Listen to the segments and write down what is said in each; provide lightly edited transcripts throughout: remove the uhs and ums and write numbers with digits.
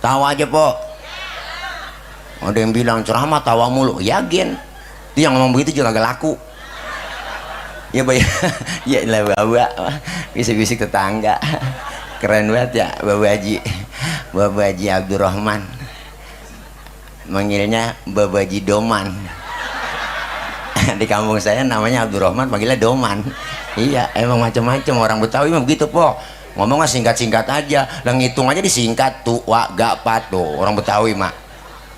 Tawa aja po. Ada yang bilang ceramah tawa mulu, yakin dia yang ngomong begitu juga gak laku ya bay. Ya lah bawa bisik-bisik tetangga. Keren banget ya Bapak Haji Abdurrahman, manggilnya Bapak Haji Doman. Di kampung saya namanya Abdurrahman, panggilnya Doman. Iya, emang macam-macam orang Betawi mah begitu po, ngomongnya singkat-singkat aja, lah ngitung aja disingkat tuh wa gak pat tuh orang Betawi mah.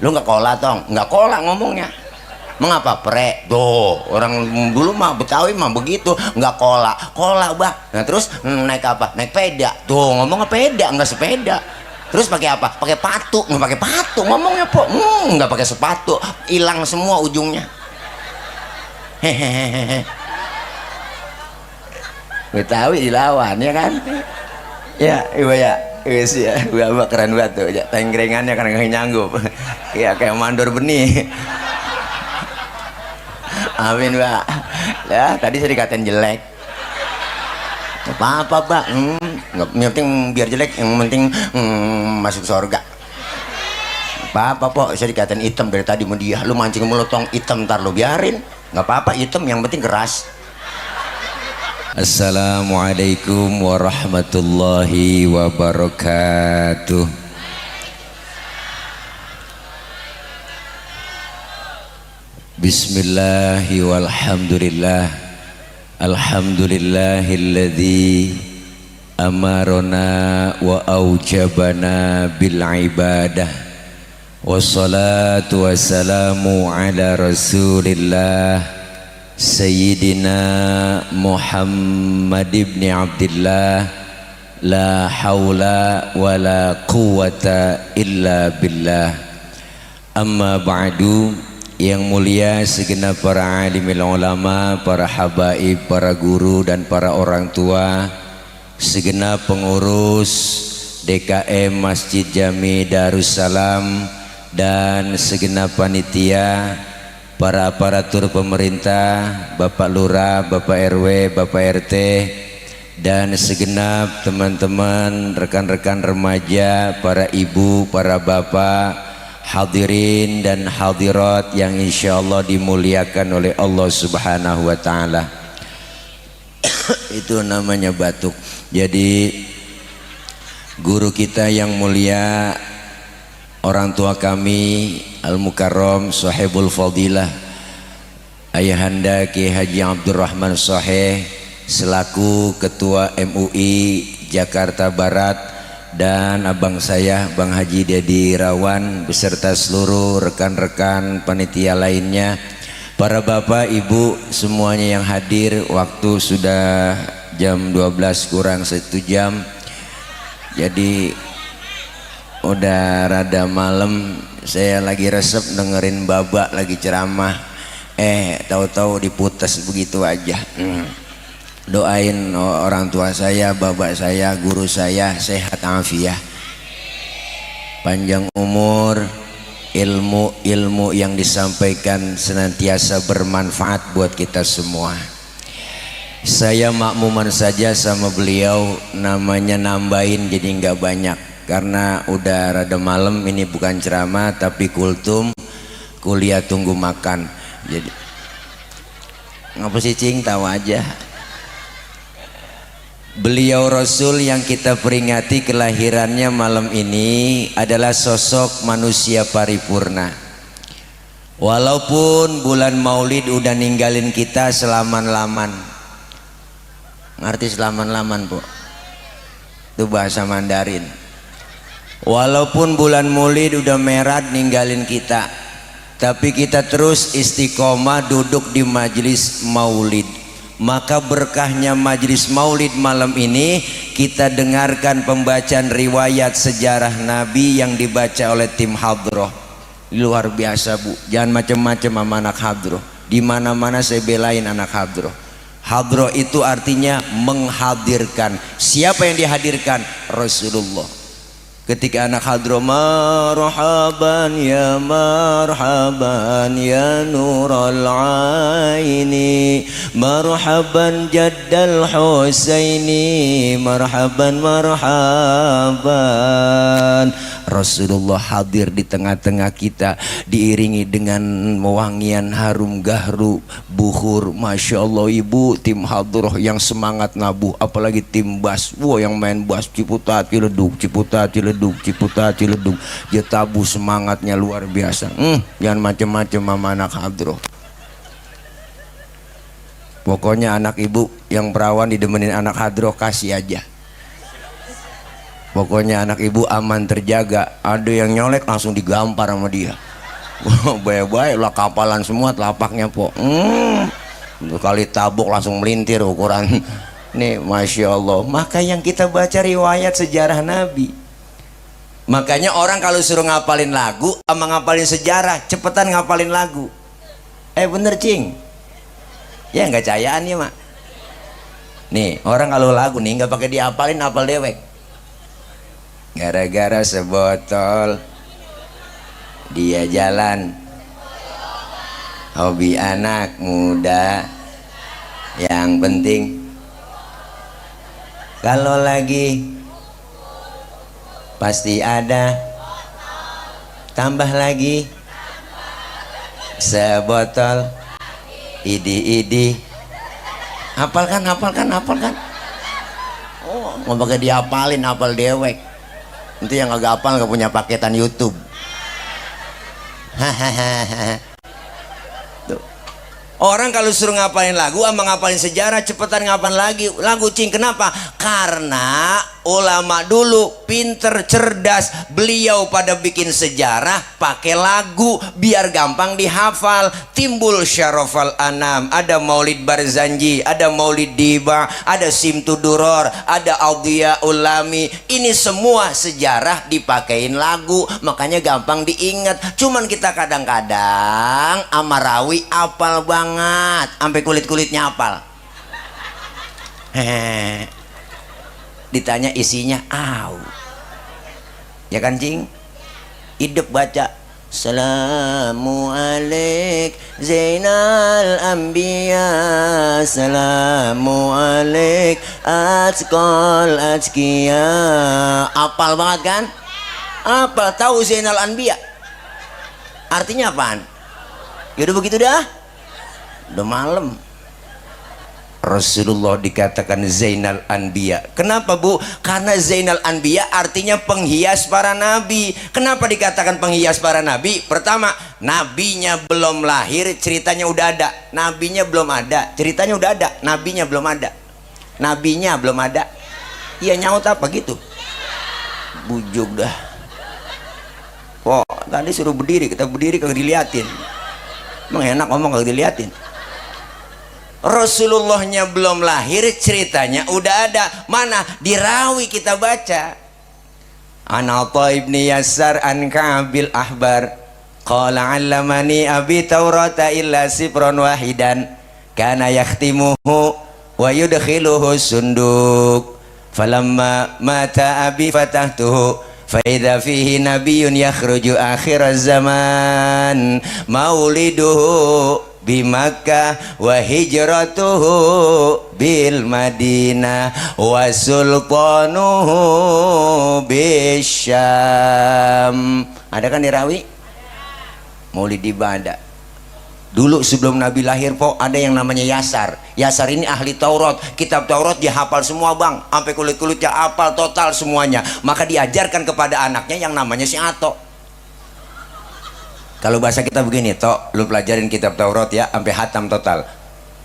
Lu nggak kola tong, nggak kola ngomongnya. Mengapa pre tuh orang dulu mah Betawi mah begitu, nggak kola bah. Nah terus naik apa, naik peda tuh ngomongnya peda, nggak sepeda. Terus pakai apa, pakai patu, nggak pakai patu ngomongnya po. Nggak pakai sepatu, hilang semua ujungnya. Hehehe. Betawi dilawan ya kan ya ibu ya. Wis ya, bapak keren banget tuh, ya, tengkrengannya kan nggak nyanggup, ya kayak mandor benih. Amin mbak. Ya tadi saya dikatain jelek. Apa mbak? Yang penting biar jelek, yang penting masuk surga. Apa po? Saya dikatain hitam dari tadi sama dia. Lu mancing melotong hitam, ntar lu biarin. Nggak apa-apa hitam, yang penting keras. Assalamualaikum warahmatullahi wabarakatuh. Bismillahi walhamdulillah. Alhamdulillahilladzi amarona wa aujabana bil ibadah. Wassalatu wassalamu ala rasulillah Sayyidina Muhammad ibn Abdillah. La hawla wa la quwata illa billah. Amma ba'du. Yang mulia segenap para alimil ulama, para habaib, para guru dan para orang tua, segenap pengurus DKM Masjid Jami Darussalam dan segenap panitia, para aparatur pemerintah, Bapak Lurah, Bapak RW, Bapak RT, dan segenap teman-teman, rekan-rekan remaja, para ibu, para bapak, hadirin dan hadirat yang insya Allah dimuliakan oleh Allah Subhanahu wa Ta'ala. Itu namanya batuk. Jadi guru kita yang mulia, orang tua kami Al-Mukarram Sahibul Fadilah Ayahanda Ki Haji Abdurrahman Shaheh selaku Ketua MUI Jakarta Barat, dan abang saya Bang Haji Dedi Irawan beserta seluruh rekan-rekan panitia lainnya, para bapak ibu semuanya yang hadir. Waktu sudah jam 12 kurang 1 jam, jadi udah rada malam. Saya lagi resep dengerin babak lagi ceramah, tahu-tahu diputus begitu aja. Doain orang tua saya, bapak saya, guru saya sehat afiah, panjang umur, ilmu yang disampaikan senantiasa bermanfaat buat kita semua. Saya makmuman saja sama beliau, namanya nambahin jadi nggak banyak karena udah rada malam. Ini bukan ceramah tapi kultum, kuliah tunggu makan. Jadi ngapa sih cing, tahu aja. Beliau Rasul yang kita peringati kelahirannya malam ini adalah sosok manusia paripurna. Walaupun bulan Maulid udah ninggalin kita selaman-laman. Ngerti selaman-laman, Bu? Itu bahasa Mandarin. Walaupun bulan Maulid udah merah ninggalin kita, tapi kita terus istiqomah duduk di majelis Maulid. Maka berkahnya majelis Maulid malam ini, kita dengarkan pembacaan riwayat sejarah Nabi yang dibaca oleh tim hadroh. Luar biasa, Bu. Jangan macam-macam sama anak hadroh. Di mana-mana saya belain anak hadroh. Hadroh itu artinya menghadirkan. Siapa yang dihadirkan? Rasulullah. Ketika anak hadro, marhaban ya nural aini, marhaban jaddal husaini, marhaban marhaban. Rasulullah hadir di tengah-tengah kita, diiringi dengan wangian harum gahru bukhur. Masya Allah, ibu tim hadroh yang semangat nabuh, apalagi tim bas, wah yang main bas ciputat ciledug, ciputat ciledug, ciputat ciledug, dia tabuh semangatnya luar biasa. Jangan macem-macem sama anak hadroh. Pokoknya anak ibu yang perawan didemenin anak hadroh kasih aja. Pokoknya anak ibu aman terjaga. Ada yang nyolek langsung digampar sama dia. Baik-baik lah, kapalan semua telapaknya po. Kali tabuk langsung melintir ukuran. Nih Masya Allah. Maka yang kita baca riwayat sejarah Nabi. Makanya orang kalau suruh ngapalin lagu sama ngapalin sejarah, cepetan ngapalin lagu. Bener cing. Ya nggak cayaan ya mak. Nih orang kalau lagu nih nggak pakai diapalin, apal dewek. Gara-gara sebotol dia jalan, hobi anak muda. Yang penting kalau lagi pasti ada, tambah lagi sebotol idi-idi. Hafalkan. Oh, mau pakai diapalin, apal dewek. Itu yang agak hafal nggak punya paketan YouTube. Tuh. Orang kalau suruh ngapalin lagu sama ngapalin sejarah, cepetan ngapalin lagi lagu cing. Kenapa? Karena ulama dulu pinter, cerdas, beliau pada bikin sejarah pakai lagu biar gampang dihafal. Timbul Syarofal Anam, ada Maulid Barzanji, ada Maulid Diba, ada Simtu Duror, ada Audia Ulami. Ini semua sejarah dipakein lagu, makanya gampang diingat. Cuman kita kadang-kadang amarawi apal banget, sampai kulit-kulitnya apal. Ditanya isinya, ya kan cing? Hidup baca Salamu alaik Zainal Anbiya, Salamu alaik Atqal Atqiya. Apal banget kan? Apal, tahu Zainal Anbiya artinya apaan? Yaudah begitu dah, udah malam. Rasulullah dikatakan Zainal Anbiya. Kenapa bu? Karena Zainal Anbiya artinya penghias para nabi. Kenapa dikatakan penghias para nabi? Pertama, nabinya belum lahir, ceritanya udah ada. Nabinya belum ada, ceritanya udah ada. Nabinya belum ada. Nabinya belum ada. Iya nyaut apa gitu? Bujuk dah. Oh, tadi suruh berdiri, kita berdiri kagak diliatin. Emang enak ngomong kagak diliatin. Rasulullahnya belum lahir, ceritanya udah ada. Mana? Di Rawi kita baca. An Atha ibni Yasar an Ka'bil Ahbar qala 'allamani abi Taurata illa sifran wahidan kana yakhtimuhu wa yudkhiluhu sunduk falamma mata abi fatahtuhu fa idza fihi nabiyyun yakhruju akhir zaman mauliduhu bi Makkah wa hijratuhu bil Madinah wa sultanuhu bisyam. Ada kan di Rawi? Maulid ibadah. Dulu sebelum Nabi lahir po, ada yang namanya Yasar. Yasar ini ahli Taurat, kitab Taurat dia hafal semua bang, sampai kulit-kulitnya hafal total semuanya. Maka diajarkan kepada anaknya yang namanya si Ato. Kalau bahasa kita begini, Tok, lu pelajarin kitab Taurat ya sampai hatam total.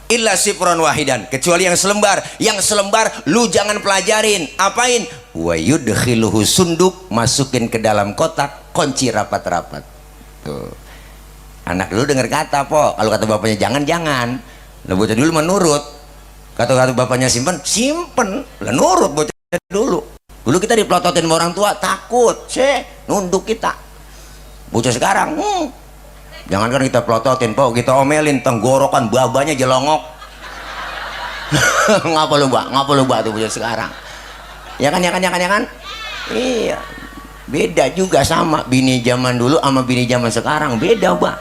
Illa sifron wahidan, kecuali yang selembar. Yang selembar lu jangan pelajarin. Apain? Wa yudkhiluhu sunduk, masukin ke dalam kotak, kunci rapat-rapat. Tuh. Anak dulu dengar kata, po. Kalau kata bapaknya jangan. Lah bocah dulu menurut. Kata bapaknya simpen. Lah nurut bocah dulu. Dulu kita dipelototin sama orang tua, takut. Nunduk kita. Bocah sekarang jangankan kita pelototin po, kita omelin, tenggorokan babanya jelongok. ngapa lu mbak tuh bocah sekarang, ya kan. Iya, Beda juga sama bini zaman dulu sama bini zaman sekarang, beda bang.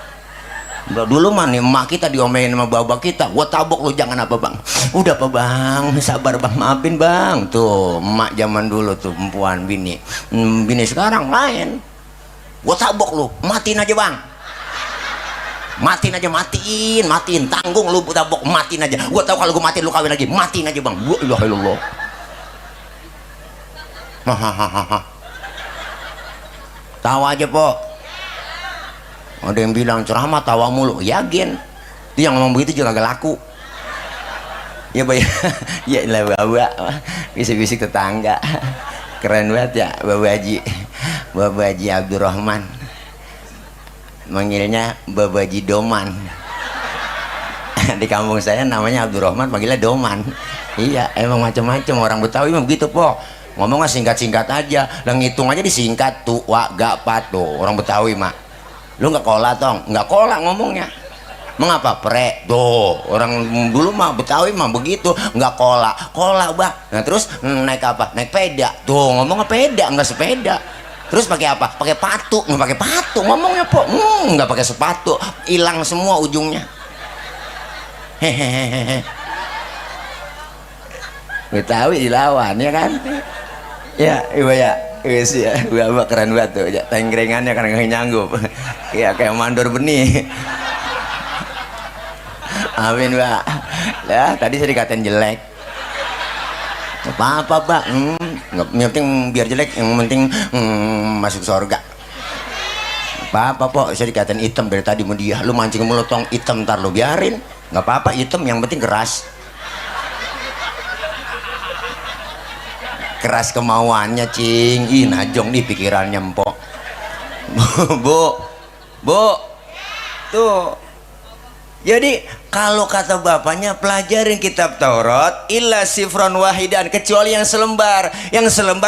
Dulu mah nih emak kita diomelin sama bapak kita, gua tabok lu jangan apa bang. Udah apa bang, sabar bang, maafin bang. Tuh emak zaman dulu tuh perempuan bini. Bini sekarang lain, gua tabok lu, matiin aja bang. Matiin aja, matiin, tanggung lu tabok, matiin aja. Gua tahu kalau gua matiin lu kawin lagi, matiin aja bang. La ilaha illallah. Hahaha. Tawa aja po. Ada yang bilang ceramah tawa mulu, yakin itu yang ngomong begitu juga gak laku ya bay. Ya lah bawa bisik-bisik tetangga keren banget ya Bapak Haji Abdurrahman, manggilnya Bapak Haji Doman. Di kampung saya namanya Abdurrahman, panggilnya Doman. Iya emang macam-macam orang Betawi mah begitu po, ngomongnya singkat-singkat aja, dan ngitung aja disingkat tuh wa gak patuh orang Betawi mah. Lu nggak kola tong, nggak kola ngomongnya. Mengapa pre? Tuh orang dulu mah Betawi mah begitu, nggak kola bah. Nah terus naik apa? Naik peda. Tuh ngomongnya peda, nggak sepeda. Terus pakai apa? Pakai patu, nggak pakai patu ngomongnya po. Nggak pakai sepatu, hilang semua ujungnya. Hehehe. Betawi dilawan ya kan? Ya ibu ya. Wis ya, bapak keren banget tuh, ya, tengkrengannya kan nggak nyanggup, ya kayak mandor benih. Amin pak. Ya tadi saya dikatain jelek. Apa pak? Nggak, yang penting biar jelek, yang penting masuk surga. Apa po? Saya dikatain hitam dari tadi mau dia. Lu mancing mulut tong hitam, ntar lu biarin. Nggak apa-apa hitam, yang penting keras. Keras kemauannya cing, ih najong nih pikirannya empok. Bu tuh jadi kalau kata bapaknya pelajarin kitab Taurat illa sifron wahidan, kecuali yang selembar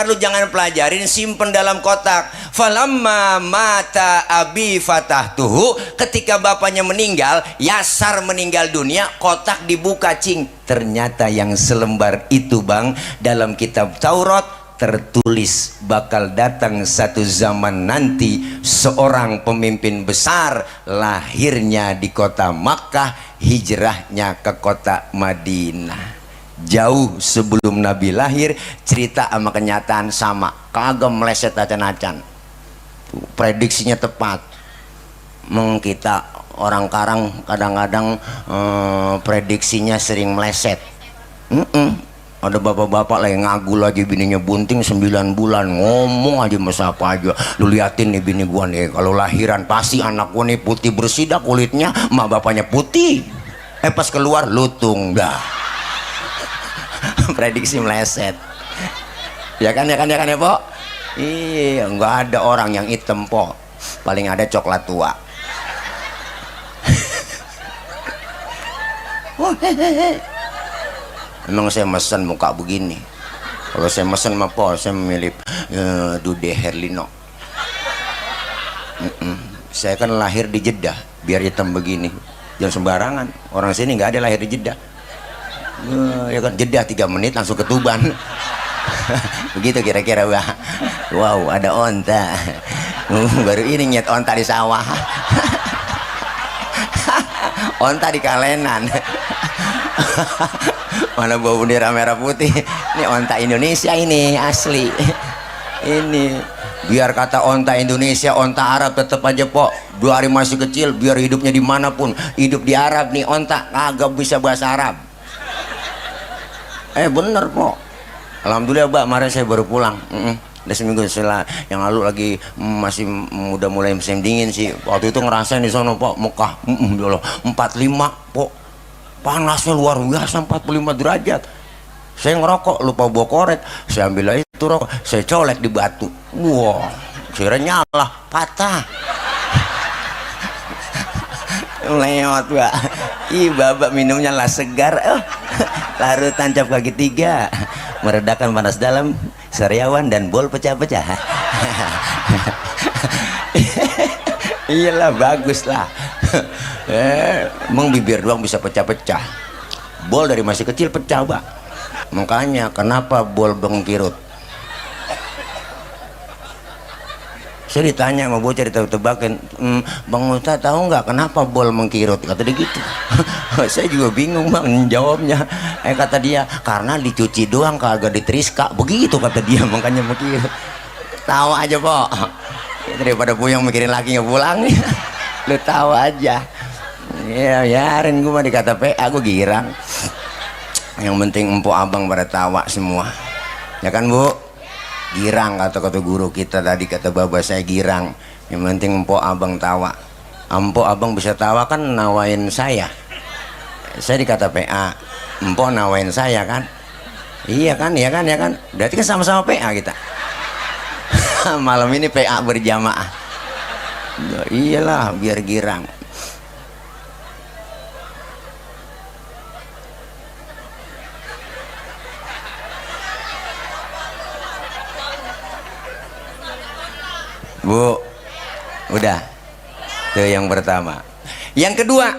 lu jangan pelajarin, simpen dalam kotak. Falamma mata abi fatahtuhu, ketika bapaknya meninggal, Yasar meninggal dunia, kotak dibuka cing, ternyata yang selembar itu bang dalam kitab Taurat tertulis bakal datang satu zaman nanti seorang pemimpin besar, lahirnya di kota Makkah, hijrahnya ke kota Madinah. Jauh sebelum Nabi lahir, cerita sama kenyataan sama, kagak meleset acan-acan. Prediksinya tepat. Kita orang Karang kadang-kadang prediksinya sering meleset. Ada bapak-bapak lagi ngagul aja bininya bunting 9 bulan, ngomong aja masa apa aja. Lu liatin nih bini gua nih, kalau lahiran pasti anak gua nih putih bersih dah kulitnya, mak bapaknya putih. Pas keluar lutung dah. Prediksi meleset. Ya kan ya po? Iya, nggak ada orang yang hitam po. Paling ada coklat tua. Emang saya mesen muka begini. Kalau saya mesen mah po, saya memilih Dude Herlino. Saya kan lahir di Jeddah, biar hitam begini. Jangan sembarangan. Orang sini nggak ada lahir di Jeddah. Ya kan Jeddah 3 menit langsung ke Tuban. Begitu kira-kira bah. Wow, ada onta. Baru ini nyet onta di sawah. Onta di kalenan. Mana bawa bendera merah putih. Ini onta Indonesia ini asli. Ini biar kata onta Indonesia, onta Arab tetap aja po. 2 hari masih kecil, biar hidupnya dimanapun, hidup di Arab nih onta kagak bisa bahasa Arab. Bener po. Alhamdulillah mbak, kemarin saya baru pulang. Udah seminggu setelah yang lalu lagi masih udah mulai musim dingin sih. Waktu itu ngerasain di sana po, Mekah 45 po. Panasnya luar biasa 45 derajat. Saya ngerokok lupa bawa korek, saya ambil aja itu rokok, saya colek di batu. Wah, kira nyala, patah. Lewat mbak. Ih babak minumnya lah segar. Larutan cap kaki 3, meredakan panas dalam, sariawan dan bol pecah-pecah. Iyalah bagus lah. Emang bibir doang bisa pecah-pecah, bol dari masih kecil pecah mbak. Makanya kenapa bol bengkirut? Saya ditanya sama bocah ditebak-tebakin, Bang Ustaz tahu nggak kenapa bol mengkirut? Kata dia gitu. Saya juga bingung bang jawabnya. Kata dia karena dicuci doang kagak diteriska. Begitu kata dia, makanya mengkirut. Tahu aja po. Daripada puyeng mikirin lakinya pulang. Lu tahu aja. Ya yarin gue mah dikata PA gue girang. Yang penting empuk abang pada tawa semua. Ya kan Bu? Girang kata guru kita tadi, kata bapak saya girang. Yang penting empok abang tawa. Empok abang bisa tawa kan nawain saya. Saya dikata PA, empok nawain saya kan. Iya kan, iya kan, ya kan. Berarti kan sama-sama PA kita. Malam ini PA berjamaah. Ya, iyalah biar girang. Bu, udah. Itu yang pertama. Yang kedua,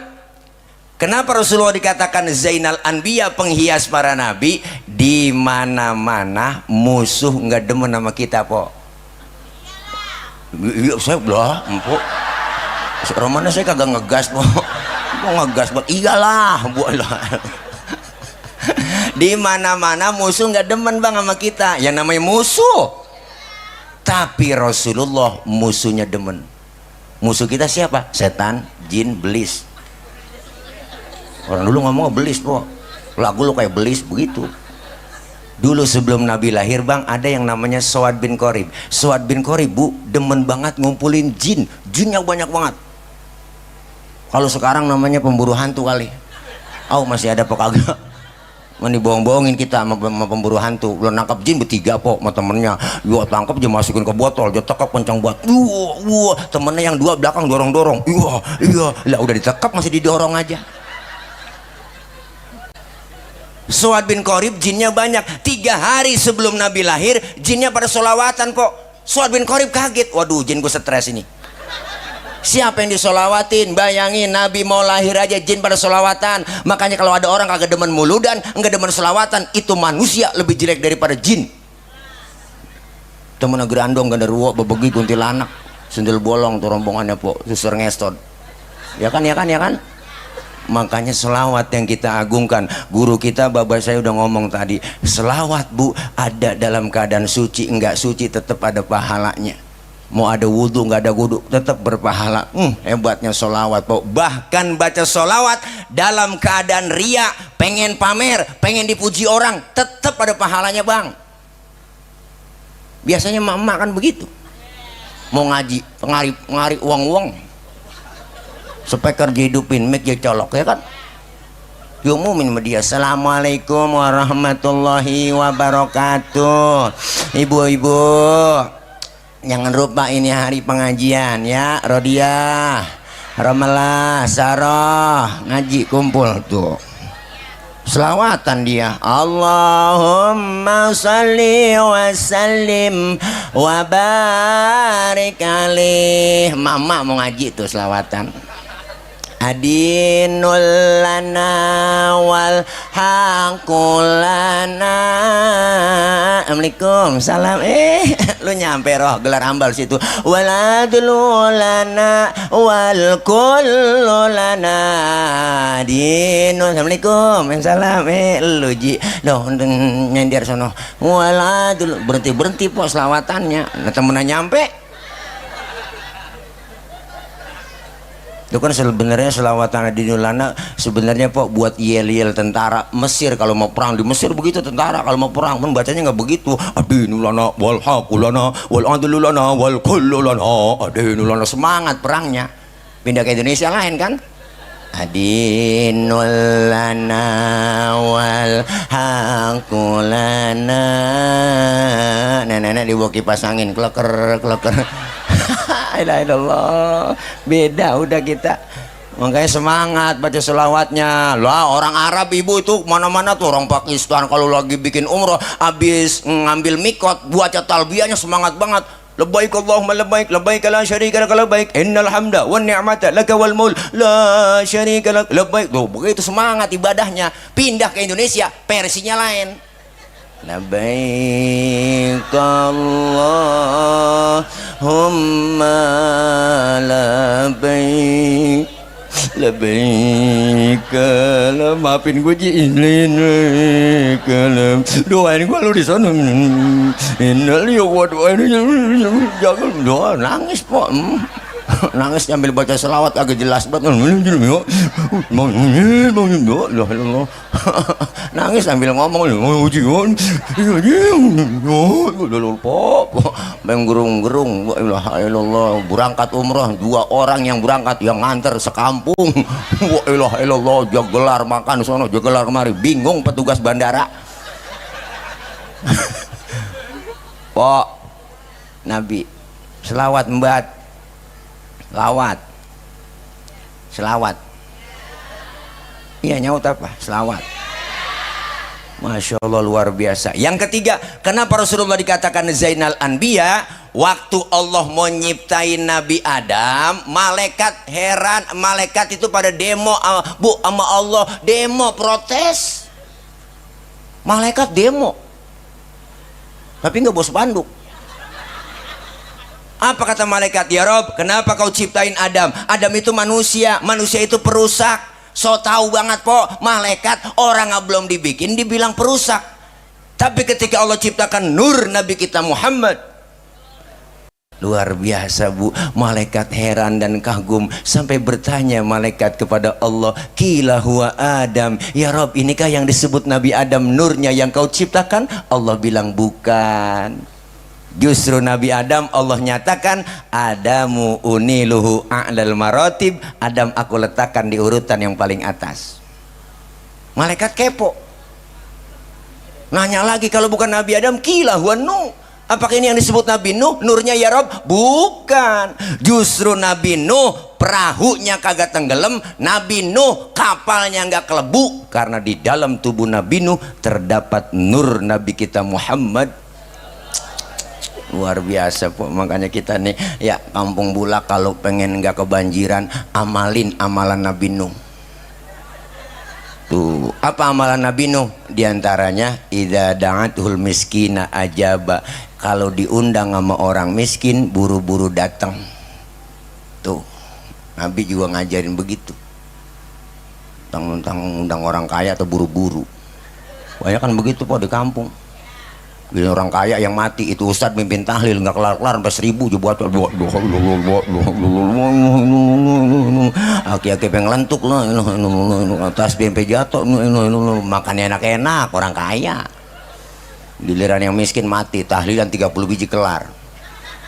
kenapa Rasulullah dikatakan Zainal Anbiya, penghias para nabi? Di mana-mana musuh nggak demen sama kita, po. Iya, saya belah, empuk. Romana saya kagak ngegas, po. Mau ngegas, po. Iyalah, bu. Di mana-mana musuh nggak demen bang sama kita. Yang namanya musuh. Tapi Rasulullah musuhnya demen. Musuh kita siapa? Setan, jin, belis. Orang dulu ngomong belis, po. Lagu lu kayak belis begitu. Dulu sebelum Nabi lahir bang, ada yang namanya Suad bin Qorib. Suad bin Qorib, bu, demen banget ngumpulin jin. Jinnya banyak banget. Kalau sekarang namanya pemburu hantu kali. Masih ada apa kagak? Mani bohong-bohongin kita sama pemburu hantu. Lo nangkap jin bertiga po sama temennya. Yo tangkap dia masukin ke botol, dia tekap kencang buat. Temennya yang dua belakang dorong-dorong. Iya. Lah udah ditekap masih didorong aja. Suad bin Qorib jinnya banyak. 3 hari sebelum Nabi lahir jinnya pada solawatan po. Suad bin Qorib kaget. Waduh, jin gue stres ini. Siapa yang disolawatin? Bayangin Nabi mau lahir aja jin pada solawatan. Makanya kalau ada orang kagak demen muludan, enggak demen solawatan, itu manusia lebih jelek daripada jin. Temen gerandong genderuwo bebegi kuntilanak sendil bolong tuh rombongannya po, suster ngestot. Ya kan. Makanya selawat yang kita agungkan. Guru kita bapak saya udah ngomong tadi, selawat bu ada dalam keadaan suci enggak suci tetap ada pahalanya. Mau ada wudhu nggak ada wudhu tetap berpahala. Hebatnya solawat, po. Bahkan baca solawat dalam keadaan ria, pengen pamer, pengen dipuji orang, tetap ada pahalanya bang. Biasanya emak kan begitu. Mau ngaji, ngari uang, speaker dihidupin, mic jadi colok, ya kan? Diumumin sama dia, Assalamualaikum warahmatullahi wabarakatuh. Ibu-ibu, jangan lupa ini hari pengajian ya. Rodiah, Ramalah, Sarah, ngaji kumpul tuh. Selawatan dia, Allahumma salli wa sallim wa barik alaih. Mama mau ngaji tuh selawatan. Adinul lana wal haqulana. Assalamualaikum, salam. Lu nyampe roh gelar ambal situ. Waladul lana wal kullu lana. Adinul. Assalamualaikum, salam. Lu ji, loh nyender sono. Waladul, berhenti po selawatannya. Nah, temennya nyampe. Itu kan sebenarnya selawatan adinulana sebenarnya po buat yel-yel tentara Mesir. Kalau mau perang di Mesir begitu tentara kalau mau perang pun bacanya nggak begitu. Adinulana wal haqulana wal adlulana wal kullulana. Adinulana, semangat perangnya. Pindah ke Indonesia lain kan. Adinulana wal haqulana. Nenek dibawa kipas angin kleker. Ilallah, beda udah kita. Makanya semangat baca selawatnya. Lah orang Arab ibu itu mana-mana tuh, orang Pakistan kalau lagi bikin umroh habis ngambil mikot baca talbiyahnya semangat banget. Labbaik Allahumma labbaik, labbaik la syarika lak labbaik, innal hamda wan ni'mata laka wal mulk la syarika lak labbaik. Tuh begitu semangat ibadahnya. Pindah ke Indonesia versinya lain. labbaik Allahumma labbaik labbaik kalam. Maafin gue Ji, kalam doain gue lu di sana. Innalillahi wa inna ilaihi raji'un. Jangan doa nangis po. Nangis sambil baca selawat agak jelas banget. Nangis sambil ngomong menggerung-gerung. La ilaha illallah. Berangkat umrah 2 orang yang berangkat, yang nganter sekampung. La ilaha illallah. Jagelar makan sono, jagelar kemari, bingung petugas bandara. Pok Nabi selawat mbat lawat selawat iya nyaut apa selawat. Masya Allah luar biasa. Yang ketiga, kenapa Rasulullah dikatakan Zainal Anbiya? Waktu Allah mau nyiptain Nabi Adam, malaikat heran, malaikat itu pada demo bu sama Allah, demo protes, malaikat demo tapi nggak bawa spanduk. Apa kata malaikat? Ya Rob, kenapa kau ciptain Adam? Adam itu manusia, manusia itu perusak. So tahu banget po, malaikat orang belum dibikin dibilang perusak. Tapi ketika Allah ciptakan nur Nabi kita Muhammad, luar biasa bu, malaikat heran dan kagum sampai bertanya malaikat kepada Allah, qila huwa Adam, ya Rob inikah yang disebut Nabi Adam nurnya yang kau ciptakan? Allah bilang bukan. Justru Nabi Adam Allah nyatakan Adamu uniluhu a'lal maratib, Adam aku letakkan di urutan yang paling atas. Malaikat kepo nanya lagi, kalau bukan Nabi Adam qila huwa Nuh, apakah ini yang disebut Nabi Nuh nurnya ya Rob? Bukan, justru Nabi Nuh perahunya kagak tenggelam, Nabi Nuh kapalnya nggak kelebu, karena di dalam tubuh Nabi Nuh terdapat nur Nabi kita Muhammad. Luar biasa po. Makanya kita nih ya Kampung Bulak kalau pengen nggak kebanjiran, amalin amalan Nabi Nuh. Tuh, apa amalan Nabi Nuh? Di antaranya idza da'atul miskina ajaba. Kalau diundang sama orang miskin buru-buru datang. Tuh, Nabi juga ngajarin begitu. Tentang undang orang kaya atau buru-buru. Banyak kan begitu po di kampung. Bila orang kaya yang mati itu ustadz mimpin tahlil nggak kelar-kelar sampai 1000 juga buat aki-aki pengen lentuk lah atas BMP jatuh makannya enak-enak orang kaya. Giliran yang miskin mati tahlilan 30 biji kelar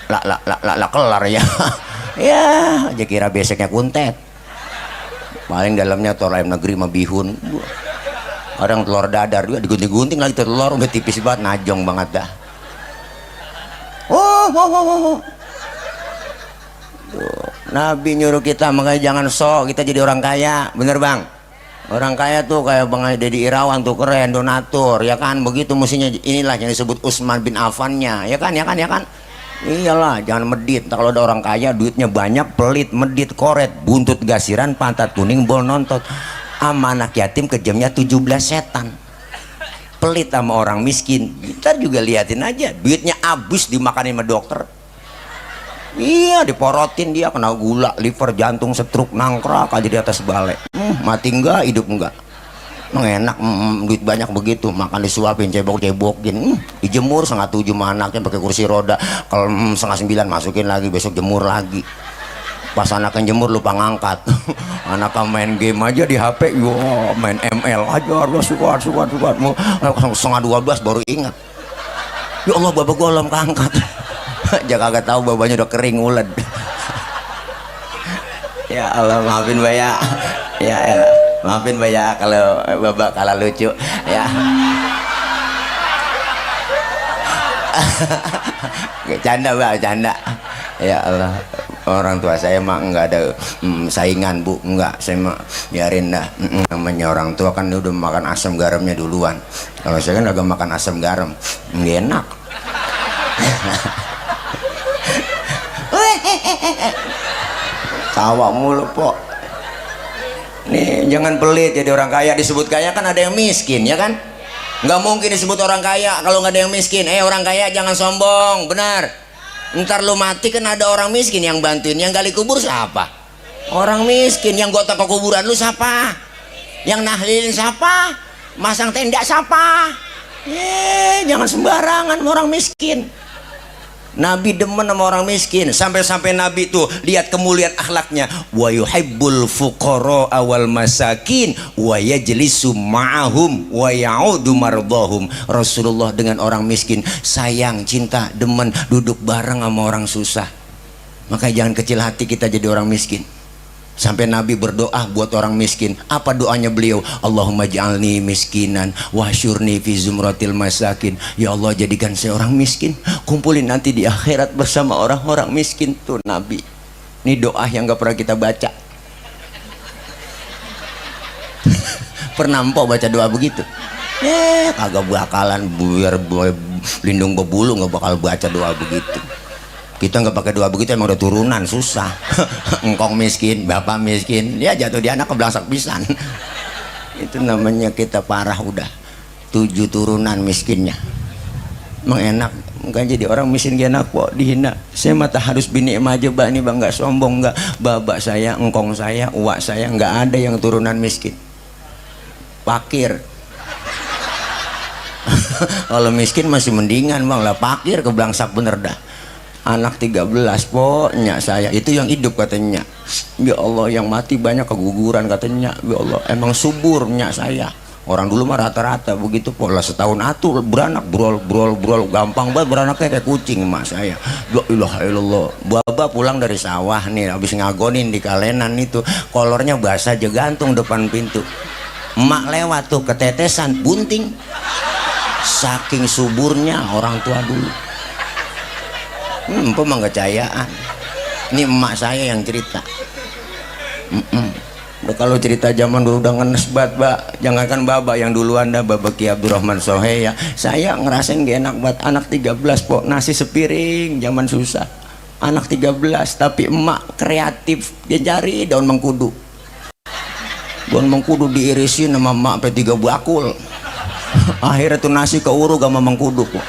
lah kelar ya. Ya aja kira beseknya kuntet, paling dalamnya telur ayam negeri sama bihun. Orang telur dadar juga digunting-gunting lagi, telur udah tipis banget, najong banget dah. Tuh, Nabi nyuruh kita makanya jangan sok kita jadi orang kaya, bener bang? Orang kaya tuh kayak Bang Deddy Irawan tuh keren, donatur, ya kan? Begitu mestinya, inilah yang disebut Utsman bin Affannya, ya kan? Iyalah, jangan medit. Kalau ada orang kaya duitnya banyak, pelit, medit, koret, buntut gasiran, pantat kuning, bol nontot. Sama anak yatim kejamnya 17 setan. Pelit sama orang miskin, kita juga liatin aja duitnya habis dimakanin sama dokter. Iya, diporotin dia kena gula, liver, jantung, stroke, nangkrak aja di atas balai. Mati enggak, hidup enggak. Enak, duit banyak begitu, makan disuapin, cebok-cebokin, dijemur 6:30 sama anaknya pakai kursi roda. Kalau 8:30 masukin lagi, besok jemur lagi. Pas anaknya jemur lupa ngangkat. Anaknya main game aja di HP, yo main ML aja, harus suka 11:30 baru ingat. Ya Allah, babak gua belum keangkat. Jangan kagak tahu babanya udah kering uled. Ya Allah, maafin Baya. Ya, maafin Baya kalau babak kalah lucu ya. Canda Mbak, canda. Ya Allah, orang tua saya mah enggak ada saingan bu, enggak, saya mah biarin dah. Namanya orang tua kan udah makan asam garamnya duluan. Kalau saya kan agak makan asam garam, nggak enak. Tawa mulu po. Nih jangan pelit jadi orang kaya, disebut kaya kan ada yang miskin ya kan? Nggak mungkin disebut orang kaya kalau nggak ada yang miskin. Orang kaya jangan sombong, benar. Ntar lu mati kan ada orang miskin yang bantuin. Yang gali kubur siapa? Orang miskin. Yang gotong ke kuburan lu siapa? Yang nahlilin siapa? Masang tenda siapa? Jangan sembarangan sama orang miskin. Nabi demen sama orang miskin, sampai-sampai Nabi tuh lihat kemuliaan akhlaknya, wa yuhibbul fuqara awal masakin wa yajlisu ma'ahum wa ya'udu mardahum. Rasulullah dengan orang miskin sayang, cinta, demen, duduk bareng sama orang susah. Makanya jangan kecil hati kita jadi orang miskin. Sampai Nabi berdoa buat orang miskin. Apa doanya beliau? Allahumma ja'alni miskinan wasyurni fi zumratil masakin. Ya Allah, jadikan saya orang miskin, kumpulin nanti di akhirat bersama orang-orang miskin. Tuh Nabi. Ini doa yang gak pernah kita baca. Pernah empok baca doa begitu? Kagak bakalan, biar lindung bebulu gak bakal baca doa begitu. Kita nggak pakai doa begitu, emang udah turunan susah. Engkong miskin, bapak miskin, ya jatuh di anak kebelangsak pisan. Itu namanya kita parah udah. 7 turunan miskinnya. Emang enak, enggak jadi orang miskin gak enak kok, dihina. Saya mata harus bini aja bak nih bang, nggak sombong nggak. Babak saya, engkong saya, uak saya nggak ada yang turunan miskin. Pakir. Kalau miskin masih mendingan bang lah, pakir kebelangsak bener dah. Anak 13 pokoknya saya itu yang hidup katanya. Ya Allah, yang mati banyak keguguran katanya. Ya Allah, emang suburnya saya. Orang dulu mah rata-rata begitu pola, setahun atuh beranak brol gampang banget beranaknya kayak kucing emak saya. Ya ilaha illallah. Baba pulang dari sawah nih habis ngagonin di kalenan itu, kolornya basah aja gantung depan pintu. Emak lewat tuh ketetesan bunting. Saking suburnya orang tua dulu. Pemangkecayaan. Ini emak saya yang cerita. Kalau cerita zaman dulu udah ngenes banget, Mbak. Jangankan Baba yang duluan dah, Baba Ki Abdurrahman Sohe ya. Saya ngerasain gak enak banget. Anak 13 pok, nasi sepiring zaman susah. Anak 13, tapi emak kreatif. Dia cari daun mengkudu. Daun mengkudu diirisin sama emak sampai 3 bakul. Akhirnya tuh nasi keuruk sama mengkudu kok.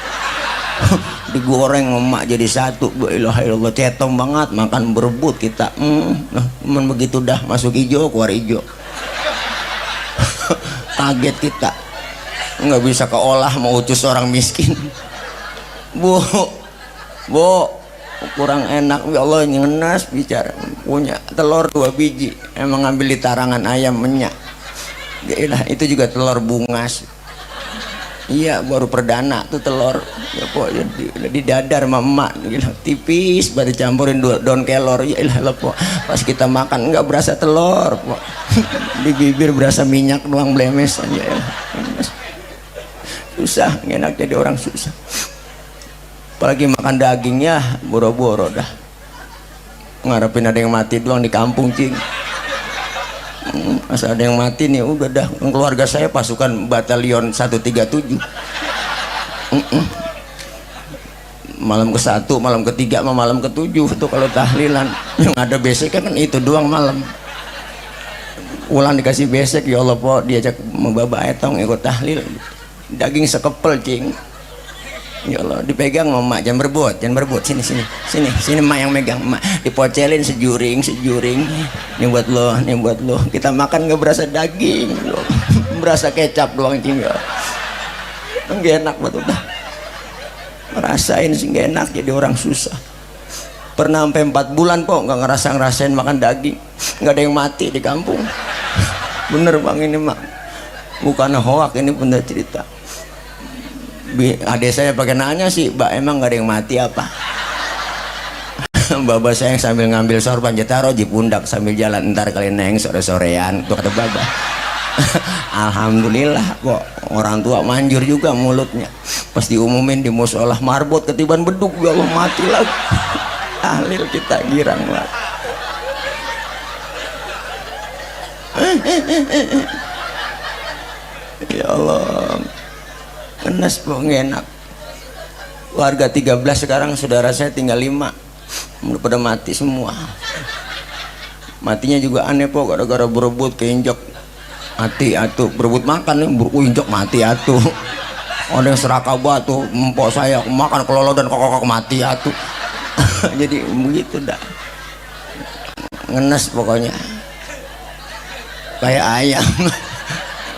Digoreng emak jadi satu. Ilaha illallah, cetong banget, makan berebut kita. Cuman begitu dah masuk hijau keluar hijau. Kaget kita, nggak bisa keolah mau utus orang miskin. Bu kurang enak. Ya Allah, ngenas bicara. Punya telur 2 biji, emang ngambil di tarangan ayam menyak. Gila, itu juga telur bungas. Iya, baru perdana tuh telur ya po, di dadar sama emak gila, tipis baru campurin daun kelor. Ya ilah po, pas kita makan nggak berasa telur po. Di bibir berasa minyak doang blemes aja ya. Susah, enak jadi orang susah. Apalagi makan dagingnya boro-boro dah, ngarepin ada yang mati doang di kampung cing. Masa ada yang mati nih udah dah. Keluarga saya pasukan batalion 137. Malam ke-1, malam ke-3 sama malam ke-7 itu kalau tahlilan yang ada besek kan itu doang malam. Ulang dikasih besek, ya Allah po, diajak membaba etong ikut tahlil. Daging sekepel cing. Ya Allah, dipegang sama emak, jangan berebut, sini emak yang megang, emak dipocelin sejuring. Ini buat lo, kita makan nggak berasa daging, loh. Berasa kecap doang tinggal. Nggak enak banget udah. Ngerasain sih nggak enak jadi orang susah. Pernah sampai 4 bulan kok nggak ngerasain makan daging, nggak ada yang mati di kampung. Bener bang ini mak, bukan hoak, ini bener cerita. Adik saya pakai nanya sih, Mbak emang gak ada yang mati apa? Baba saya yang sambil ngambil sorban taruh di pundak sambil jalan, ntar kalian neng sore-sorean tuh kata Baba. Alhamdulillah kok orang tua manjur juga mulutnya. Pas diumumin di musolah marbot ketiban beduk, ya Allah mati lagi. Tahlil kita girang banget. Ya Allah, kenes kok enak. Warga 13 sekarang saudara saya tinggal 5, udah pada mati semua. Matinya juga aneh po, gara-gara berebut keinjak mati atuh, berebut makan nih injak mati atuh. ada yang serakah batu empok saya makan kelolo dan kokok mati atuh. Jadi begitu dah, ngenes pokoknya kayak ayam.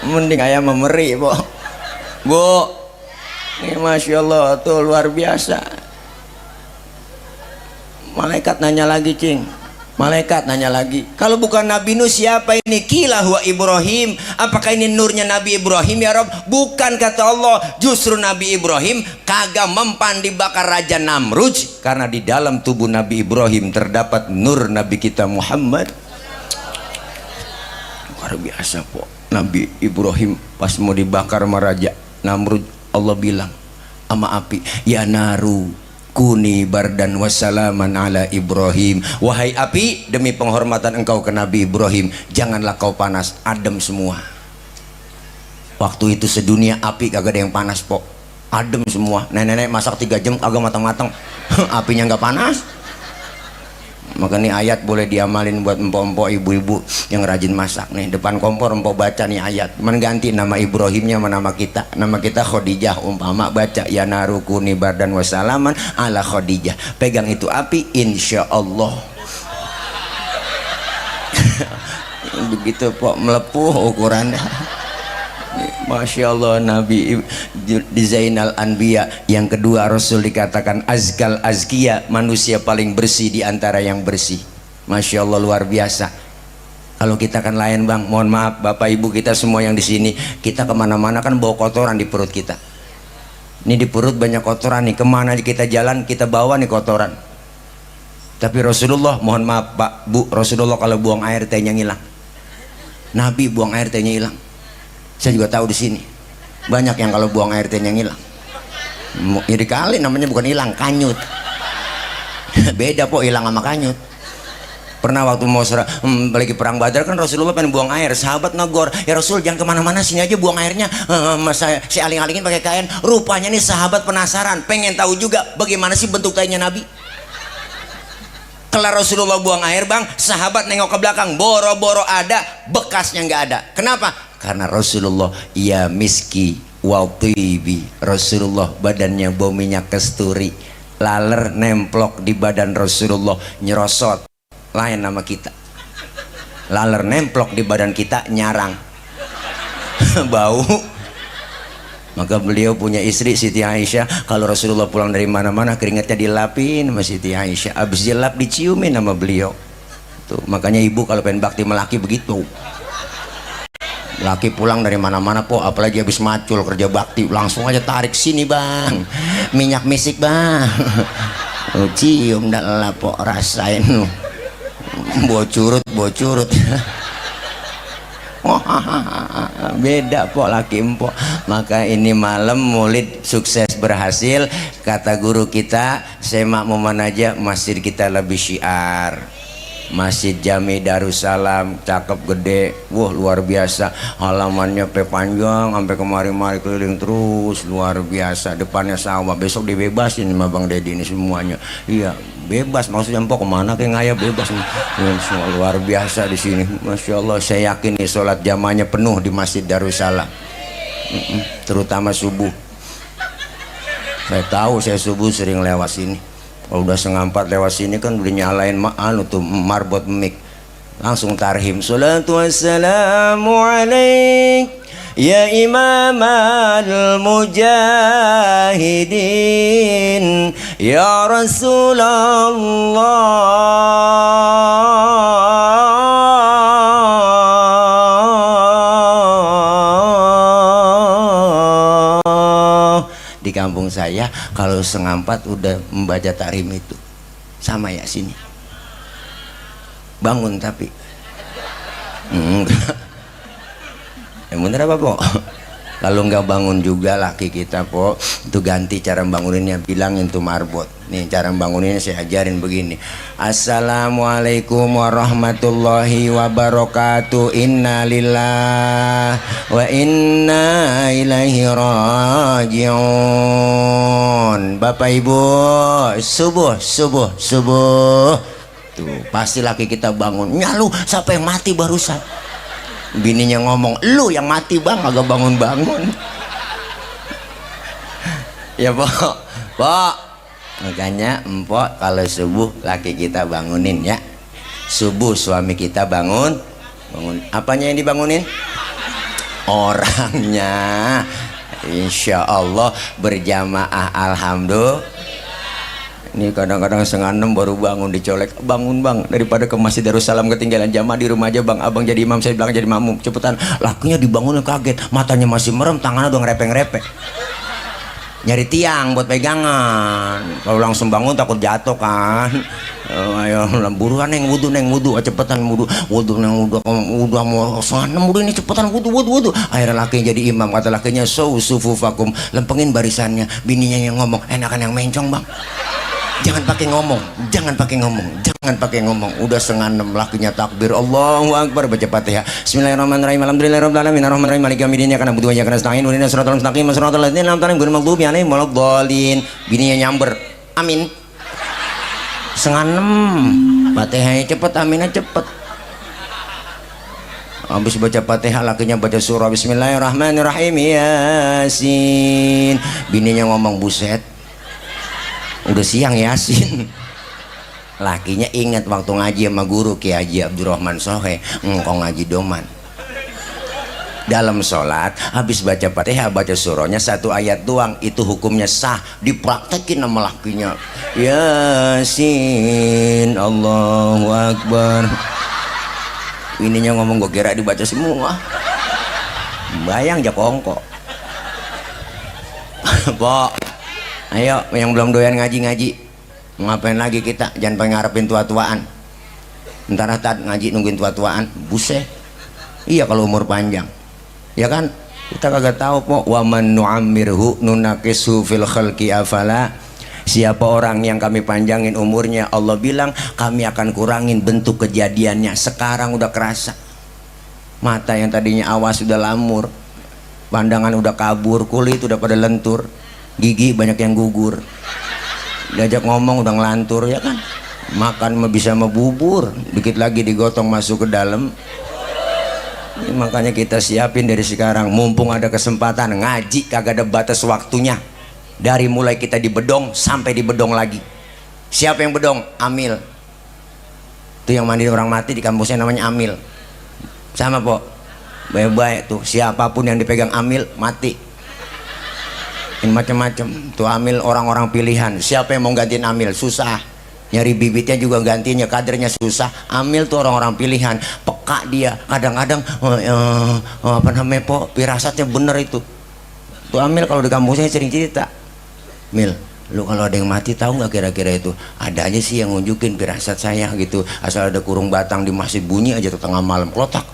Mending ayam memeri bu. Ini Masya Allah tuh luar biasa. Malaikat nanya lagi cing, malaikat nanya lagi, kalau bukan Nabi Nuh siapa ini? Qila huwa Ibrahim. Apakah ini nurnya Nabi Ibrahim ya Rob? Bukan, kata Allah, justru Nabi Ibrahim kagak mempan dibakar Raja Namrud, karena di dalam tubuh Nabi Ibrahim terdapat nur Nabi kita Muhammad. Luar biasa po. Nabi Ibrahim pas mau dibakar sama Raja Namrud, Allah bilang sama api, ya naru kuni bardan wassalaman ala Ibrahim. Wahai api, demi penghormatan engkau ke Nabi Ibrahim, janganlah kau panas, adem semua. Waktu itu sedunia api kagak ada yang panas pok, adem semua. Nenek-nenek masak 3 jam kagak matang-matang. Apinya nggak panas. Maka nih ayat boleh diamalin buat empok-empok ibu-ibu yang rajin masak nih, depan kompor empok baca nih ayat, mengganti nama Ibrahimnya sama nama kita. Nama kita Khadijah, umpama baca ya narukuni bardan wassalaman ala Khadijah, pegang itu api insya Allah. Begitu pok melepuh ukurannya. Masya Allah, Nabi di Zainal Anbiya. Yang kedua, Rasul dikatakan azkal azkiya, manusia paling bersih di antara yang bersih. Masya Allah, luar biasa. Kalau kita kan lain bang, mohon maaf bapak ibu kita semua yang di sini, kita kemana-mana kan bawa kotoran di perut kita. Ini di perut banyak kotoran nih, kemana kita jalan kita bawa nih kotoran. Tapi Rasulullah, mohon maaf pak bu, Rasulullah kalau buang air tehnya ngilang. Nabi buang air tehnya hilang. Saya juga tahu di sini banyak yang kalau buang air tehnya ngilang. Jadi kali namanya bukan hilang, kanyut. Beda po hilang sama kanyut. Pernah waktu mau lagi perang Badar kan Rasulullah pengen buang air, sahabat negor, ya Rasul jangan kemana-mana, sini aja buang airnya. Saya aling-alingin pakai kain. Rupanya nih sahabat penasaran, pengen tahu juga bagaimana sih bentuk tehnya Nabi. Kelar Rasulullah buang air bang, sahabat nengok ke belakang, boro-boro ada, bekasnya nggak ada. Kenapa? Karena Rasulullah ya miski wa tibi, Rasulullah badannya bau minyak kasturi, laler nemplok di badan Rasulullah nyerosot. Lain nama kita, laler nemplok di badan kita nyarang. Bau. Maka beliau punya istri Siti Aisyah, kalau Rasulullah pulang dari mana-mana keringatnya dilapin sama Siti Aisyah, abis dilap diciumin sama beliau tuh. Makanya ibu kalau pengen bakti melaki begitu, laki pulang dari mana-mana po, apalagi habis macul kerja bakti, langsung aja tarik sini bang, minyak misik bang. Cium dah lah po, rasain lu, bocurut. Beda po laki empok. Maka ini malam maulid sukses berhasil, kata guru kita, semak momen aja masjid kita lebih syiar. Masjid Jami Darussalam cakep gede, wah luar biasa, halamannya panjang sampai kemari-mari keliling terus, luar biasa. Depannya sawah, besok dibebasin sama Bang Deddy ini semuanya. Iya bebas, maksudnya empok kemana kayak ngaya bebas nih. Semua luar biasa di sini, masya Allah. Saya yakin nih sholat jamaahnya penuh di Masjid Darussalam, terutama subuh. Saya tahu, saya subuh sering lewat sini. Kalau udah 3:30 lewat sini kan udah nyalain tuh marbot mic, langsung tarhim. Salatu wassalamu alaik ya imam al-mujahidin ya Rasulullah. Di kampung saya kalau 3:30 udah membaca takrim itu sama ya sini bangun, tapi yang bener apa po? Kalau nggak bangun juga laki kita po, itu ganti cara banguninnya, bilangin tuh marbot nih cara banguninnya, saya ajarin begini. Assalamualaikum warahmatullahi wabarakatuh, inna lillah wa inna ilaihi rajiun. Bapak ibu subuh tuh pasti laki kita bangun. Nyalu siapa yang mati barusan? Bininya ngomong, lu yang mati bang, agak bangun-bangun. Ya pok, pok. Makanya empok kalau subuh laki kita bangunin ya. Subuh suami kita bangun. Apanya yang dibangunin? Orangnya. Insya Allah berjamaah. Alhamdulillah. Ini kadang-kadang 5:30 baru bangun, dicolek, bangun bang, daripada ke Masjid Darussalam ketinggalan jamaah di rumah aja bang, abang jadi imam, saya bilang jadi makmum, cepetan. Lakinya dibangunin kaget, matanya masih merem, tangannya udah ngerepeng-repeng, nyari tiang buat pegangan. Kalau langsung bangun takut jatuh kan. Ayo buruan neng wudu, cepetan wudu neng wudu mau 5:30 ini, cepetan wudu. Akhirnya lakinya jadi imam, kata lakinya sufufakum, lempengin barisannya. Bininya yang ngomong, enakan yang mencong bang. Jangan pakai ngomong. Udah 5:30 lakinya takbir, Allahu Akbar, baca Fatihah. Bismillahirrahmanirrahim. Alhamdulillahirabbil alamin. Arrahmanirrahim. Maliki yaumiddin. Iyyaka na'budu wa iyyaka nasta'in. Ihdinas siratal mustaqim. Shiratal ladzina an'amta 'alaihim ghairil maghdubi 'alaihim waladdallin. Bininya nyamber. Amin. 5:30. Fatihahnya cepet, aminnya cepet. Habis baca Fatihah lakinya baca surah Bismillahirrahmanirrahim. Yasin. Bininya ngomong, buset. Udah siang Yasin. Lakinya ingat waktu ngaji sama guru Ki Haji Abdurrahman Sohe, engkau ngaji doman. Dalam sholat habis baca Fatihah baca surahnya 1 ayat doang, itu hukumnya sah, dipraktekin sama lakinya. Yasin, Allahu Akbar. Ininya ngomong, gue kira dibaca semua. Bayang jakongko. Pok, ayo yang belum doyan ngaji ngapain lagi kita, jangan pengen ngarepin tua-tuaan. Ntar ngaji nungguin tua-tuaan, buset. Iya kalau umur panjang ya kan, kita kagak tahu kok. Wa man nu'ammirhu nunaqisu fil khalqi afala. Siapa orang yang kami panjangin umurnya, Allah bilang kami akan kurangin bentuk kejadiannya. Sekarang udah kerasa, mata yang tadinya awas sudah lamur, pandangan udah kabur, kulit udah pada lentur, gigi banyak yang gugur, diajak ngomong udah ngelantur ya kan. Makan mah bisa membubur, dikit lagi digotong masuk ke dalam. Ini makanya kita siapin dari sekarang, mumpung ada kesempatan ngaji, kagak ada batas waktunya. Dari mulai kita di bedong sampai di bedong lagi. Siapa yang bedong? Amil. Itu yang mandi orang mati di kampusnya namanya amil. Sama po, baik-baik tuh, siapapun yang dipegang amil mati. Macam-macam tuh amil, orang-orang pilihan. Siapa yang mau gantiin amil? Susah, nyari bibitnya juga gantinya kadernya susah. Amil tuh orang-orang pilihan, peka dia. Kadang-kadang apa namanya po, firasatnya bener itu. Tuh amil kalau di kampusnya sering cerita, Mil, lu kalau ada yang mati tahu nggak kira-kira itu? Ada aja sih yang nunjukin firasat saya gitu, asal ada kurung batang di masjid bunyi aja tuh tengah malam, klotak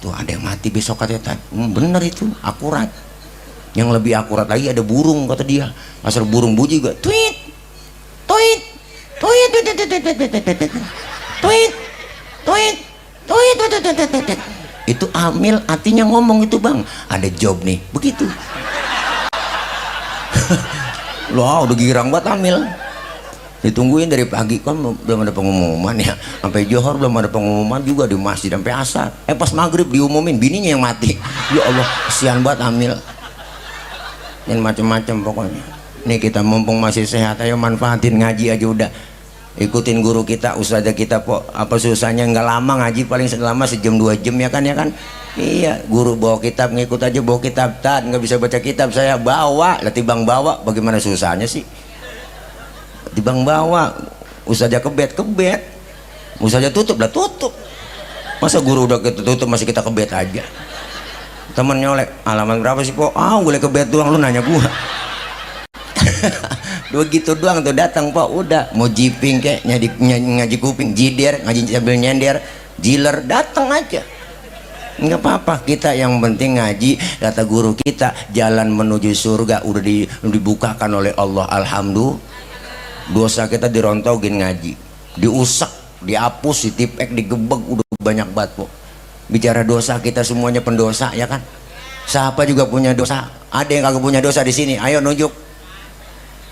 tuh ada yang mati besok katanya. Bener itu, akurat. Yang lebih akurat lagi ada burung kata dia, asal burung bunyi juga tweet itu amil artinya ngomong itu bang, ada job nih begitu. Loh udah girang banget amil, ditungguin dari pagi kan belum ada pengumuman ya, sampai johor belum ada pengumuman juga di masjid sampai asar. Pas maghrib diumumin bininya yang mati. Ya Allah kesian banget amil. Dan macam-macam pokoknya. Nih kita mumpung masih sehat, ayo manfaatin ngaji aja udah. Ikutin guru kita, ustazah kita po. Apa susahnya, nggak lama ngaji, paling selama sejam 2 jam ya kan Iya, guru bawa kitab ngikut aja, bawa kitab. Tad nggak bisa baca kitab saya bawa, lah tibang bawa, bagaimana susahnya sih? Tibang bawa, ustazah kebet, ustazah tutup, masa guru udah tutup masih kita kebet aja? Temen nyolek, halaman berapa sih po? Boleh kebet doang, lu nanya gua. Begitu doang tuh datang po, udah mau jiping kayak ngaji kuping, jider ngaji sambil nyender, jiler, datang aja. Nggak apa-apa, kita yang penting ngaji. Kata guru kita, jalan menuju surga udah dibukakan oleh Allah. Alhamdulillah. Dosa kita dirontogin ngaji, diusak, dihapus, ditipek, digebek, udah banyak banget po. Bicara dosa, kita semuanya pendosa ya kan. Siapa juga punya dosa. Ada yang kagak punya dosa di sini? Ayo nunjuk,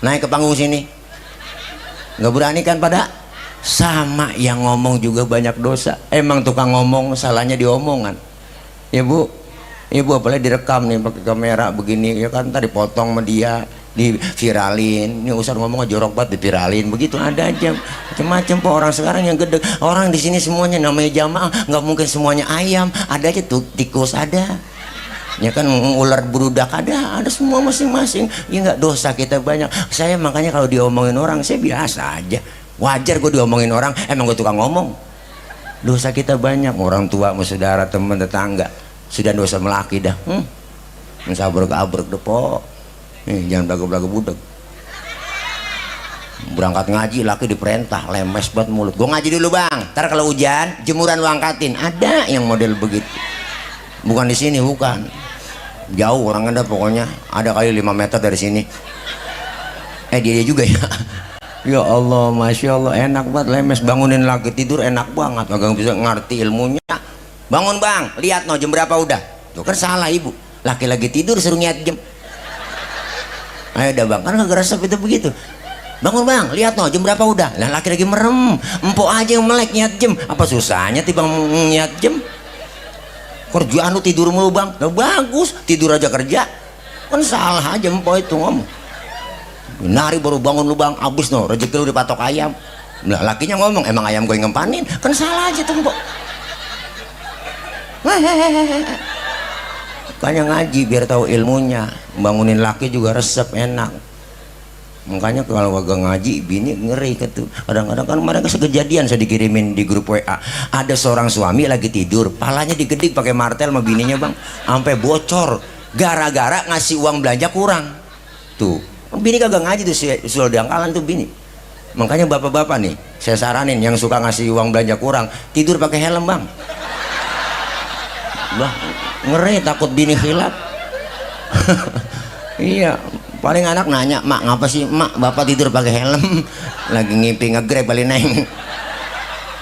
naik ke panggung sini. Nggak berani kan pada? Sama yang ngomong juga banyak dosa. Emang tukang ngomong salahnya di omongan ya bu Ibu apalagi direkam nih pakai kamera begini ya kan, tadi potong sama dia, diviralin. Ini Ustaz ngomong jorok banget, diviralin begitu. Ada aja macam-macam po orang sekarang yang gede. Orang di sini semuanya namanya jamaah, nggak mungkin semuanya ayam. Ada aja tuh tikus, ada ya kan, ular berudak, ada semua masing-masing. Ya nggak, dosa kita banyak. Saya makanya kalau diomongin orang saya biasa aja, wajar gue diomongin orang, emang gue tukang ngomong. Dosa kita banyak, orang tua, saudara, teman, tetangga, sudah dosa melaki dah. Sabrek-abrek depo. Jangan belagu-belagu budak. Berangkat ngaji laki diperintah, lemes banget mulut. Gue ngaji dulu bang, ntar kalau hujan jemuran lu angkatin. Ada yang model begitu. Bukan di sini, bukan. Jauh orang ada, pokoknya ada kali 5 meter dari sini. Dia juga ya. Ya Allah, masya Allah, enak banget, lemes. Bangunin lagi tidur enak banget, agak bisa ngerti ilmunya. Bangun bang, lihat no jam berapa udah. Tuh kan salah ibu, laki lagi tidur suruh ngiat jam. Ayo dah bang, kan gak resep itu begitu. Bangun bang, lihat no jam berapa udah. Lah laki lagi merem, empok aja yang melek ngiat jam. Apa susahnya tiba ngiat jam? Kerjaan lu tidur mulu bang, gak bagus, tidur aja kerja. Kan salah aja empok itu ngomong. Nari baru bangun lu bang, abis no rezeki lu dipatok ayam. Nah lakinya ngomong, emang ayam gue ngempanin. Kan salah aja tuh empok. Makanya ngaji biar tahu ilmunya. Bangunin laki juga resep enak. Makanya kalau agak ngaji bini ngeri gitu. Kadang-kadang kan kemarin kejadian saya dikirimin di grup WA, ada seorang suami lagi tidur, palanya digedik pakai martel sama bininya bang, sampai bocor gara-gara ngasih uang belanja kurang. Tuh bini kagak ngaji tuh, sudah diangkalan tuh bini. Makanya bapak-bapak nih saya saranin yang suka ngasih uang belanja kurang, tidur pakai helm bang. Bah, ngeri, takut bini khilaf. Iya, paling anak nanya, mak ngapa sih mak bapak tidur pakai helm? Lagi ngimpi ngegrab paling naik.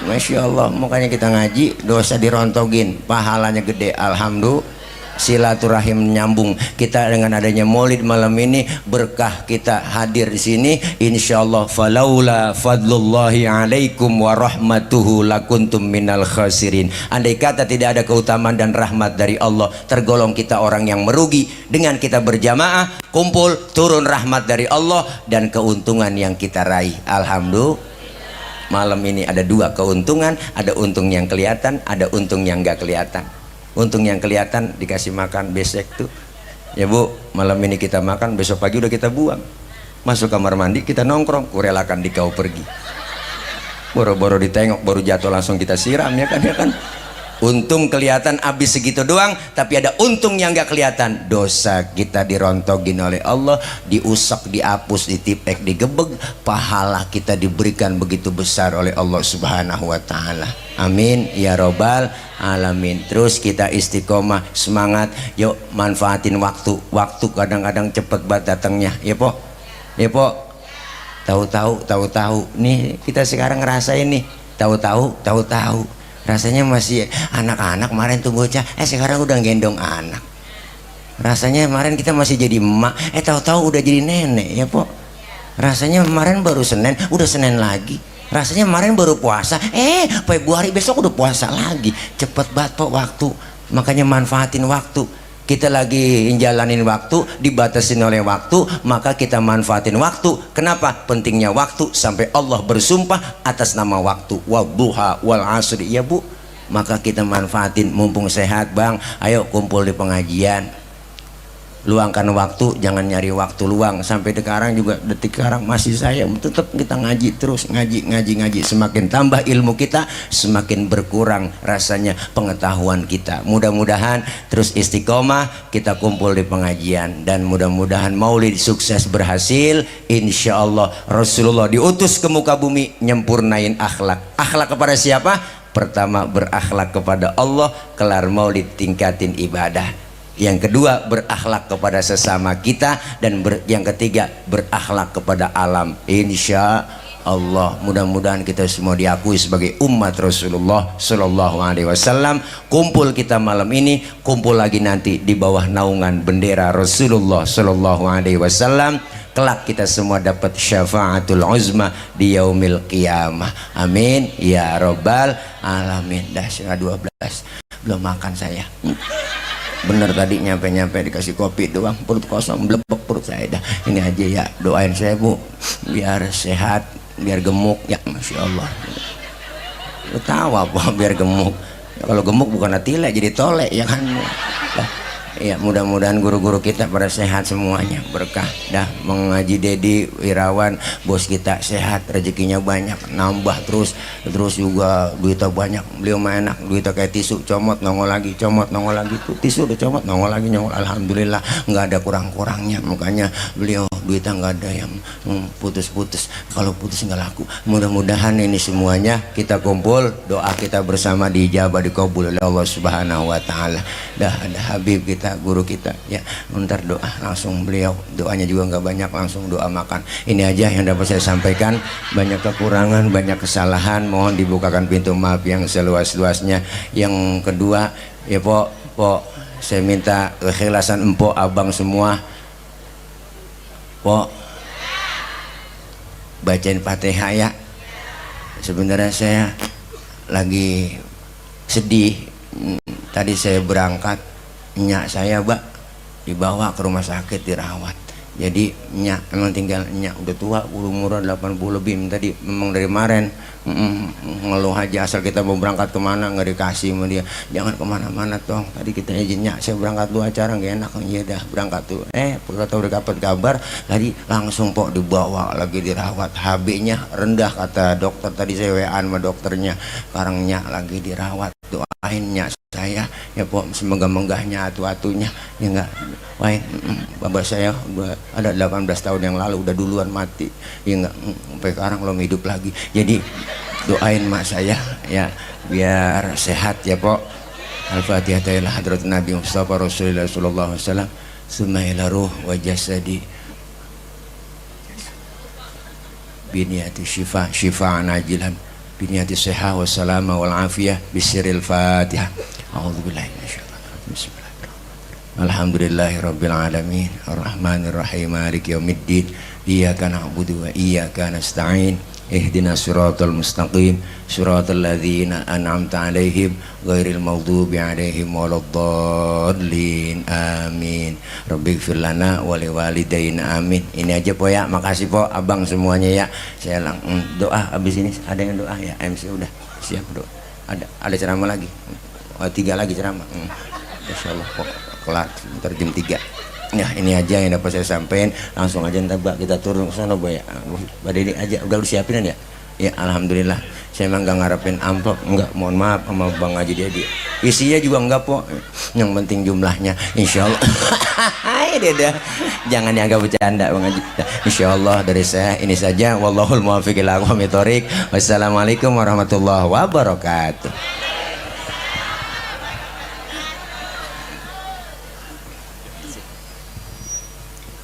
Masya Allah, makanya kita ngaji, dosa dirontogin, pahalanya gede. Alhamdulillah, silaturahim nyambung. Kita dengan adanya maulid malam ini, berkah kita hadir di sini. Insyaallah, falaula fadlullahi alaikum wa rahmatuhu lakuntum minal khasirin. Andai kata tidak ada keutamaan dan rahmat dari Allah, tergolong kita orang yang merugi. Dengan kita berjamaah, kumpul, turun rahmat dari Allah dan keuntungan yang kita raih. Alhamdulillah, malam ini ada 2 keuntungan, ada untung yang kelihatan, ada untung yang gak kelihatan. Untung yang kelihatan dikasih makan besek tuh ya bu, malam ini kita makan, besok pagi udah kita buang, masuk kamar mandi kita nongkrong, kurelakan di kau pergi, boro-boro ditengok baru jatuh langsung kita siram ya kan. Untung kelihatan habis segitu doang, tapi ada untung yang gak kelihatan. Dosa kita dirontogin oleh Allah, diusak, dihapus, ditipek, digebeg. Pahala kita diberikan begitu besar oleh Allah subhanahu wa ta'ala. Amin ya robbal alamin. Terus kita istiqomah, semangat. Yuk manfaatin waktu. Waktu kadang-kadang cepet banget datangnya. Ya po, ya po. Tahu-tahu nih kita sekarang ngerasain nih, tahu-tahu rasanya masih anak-anak. Kemarin tuh bocah, sekarang udah gendong anak. Rasanya kemarin kita masih jadi emak, tahu-tahu udah jadi nenek ya po. Rasanya kemarin baru Senin, udah Senin lagi. Rasanya kemarin baru puasa, Februari besok udah puasa lagi. Cepet banget po waktu. Makanya manfaatin waktu. Kita lagi jalanin waktu, dibatasin oleh waktu, maka kita manfaatin waktu. Kenapa? Pentingnya waktu sampai Allah bersumpah atas nama waktu, wadduha wal asri ya bu. Maka kita manfaatin mumpung sehat bang. Ayo kumpul di pengajian, luangkan waktu, jangan nyari waktu luang. Sampai sekarang juga, detik sekarang masih saya tetap kita ngaji terus, ngaji. Semakin tambah ilmu kita, semakin berkurang rasanya pengetahuan kita. Mudah-mudahan terus istiqomah, kita kumpul di pengajian, dan mudah-mudahan maulid sukses berhasil. Insya Allah Rasulullah diutus ke muka bumi nyempurnain akhlak. Akhlak kepada siapa? Pertama berakhlak kepada Allah, kelar maulid tingkatin ibadah. Yang kedua berakhlak kepada sesama kita, dan yang ketiga berakhlak kepada alam. Insya Allah mudah-mudahan kita semua diakui sebagai umat Rasulullah Sallallahu Alaihi Wasallam. Kumpul kita malam ini, kumpul lagi nanti di bawah naungan bendera Rasulullah Sallallahu Alaihi Wasallam. Kelak kita semua dapat syafaatul uzma di yaumil qiyamah. Amin ya robbal alamin. Dah setengah 12 belum makan saya. bener tadi nyampe dikasih kopi doang, perut kosong, blepek perut saya dah. Ini aja ya, doain saya Bu biar sehat, biar gemuk ya. Masya Allah, lu tahu apa biar gemuk? Kalau gemuk bukan atile jadi tolek ya kan. Ya mudah-mudahan guru-guru kita pada sehat semuanya, berkah dah. Mengaji Dedi Wirawan bos kita sehat, rezekinya banyak, nambah terus juga duitnya banyak. Beliau mah enak, duitnya kayak tisu, comot nongol lagi, comot nongol lagi, tuh tisu udah comot nongol lagi, nongol. Alhamdulillah nggak ada kurang-kurangnya. Makanya beliau duitnya nggak ada yang putus-putus, kalau putus nggak laku. Mudah-mudahan ini semuanya kita kumpul, doa kita bersama dijabah, dikabul oleh Allah Subhanahu wa taala. Dah ada Habib kita, guru kita ya, ntar doa langsung beliau, doanya juga nggak banyak, langsung doa makan. Ini aja yang dapat saya sampaikan. Banyak kekurangan, banyak kesalahan, mohon dibukakan pintu maaf yang seluas-luasnya. Yang kedua ya Pok, saya minta keikhlasan empok abang semua. Pok, bacain Fatihah ya. Sebenarnya saya lagi sedih. Tadi saya berangkat, nyak saya dibawa ke rumah sakit dirawat. Jadi nyak memang tinggal, nyak udah tua, umur 80 lebih. Tadi memang dari kemarin ngeluh aja, asal kita mau berangkat kemana nggak dikasih sama dia. Jangan kemana-mana tong, tadi kita izin nyak saya berangkat dulu acara nggak enak. Iya dah berangkat tuh, kata udah dapat kabar tadi langsung Pok dibawa lagi dirawat. HB-nya rendah kata dokter, tadi saya WA sama dokternya. Sekarang nyak lagi dirawat, doain nyak saya ya Pok, semoga menggahnya atu-atunya ya enggak. Wah, bapak saya udah ada 18 tahun yang lalu udah duluan mati ya enggak, sampai sekarang belum hidup lagi. Jadi doain mak saya ya biar sehat ya Pok. Al-Fatihah ila hadrat Nabi Mustafa Rasulullah sallallahu alaihi wasallam, summa ila ruh wa jasadi biniyati syifaan ajilan biniyati seha wa salama wal afiyah bisiril Fatihah. A'udzubillahi minasyaitonir rajim. Alhamdulillahirabbil alamin arrahmanir rahim maliki yaumiddin iyyaka na'budu wa iyyaka nasta'in ihdinas siratal mustaqim siratal ladzina an'amta 'alaihim ghairil maghdubi 'alaihim waladdallin amin. Rabbighfir lana wa liwalidayna amin. Ini aja Po ya, makasih Po abang semuanya ya. Saya doa habis ini ada yang doa ya, MC udah siap doa. Ada ceramah lagi. 3 lagi ceramah. Insyaallah Po kelar ntar jam 3 ya. Ini aja yang dapat saya sampaikan. Langsung aja ntar kita turun ke sana ya. Mbak Dede aja udah lu siapin ya. Ya alhamdulillah, saya emang nggak ngarepin amplop, enggak, mohon maaf sama Bang Haji Dedi. Isinya juga enggak Po, yang penting jumlahnya insyaallah. Hai Dede, jangan dianggap bercanda Bang Haji. Insyaallah dari saya ini saja. Wallahul muwaffiq ila aqwamit thoriq. Wassalamualaikum warahmatullahi wabarakatuh.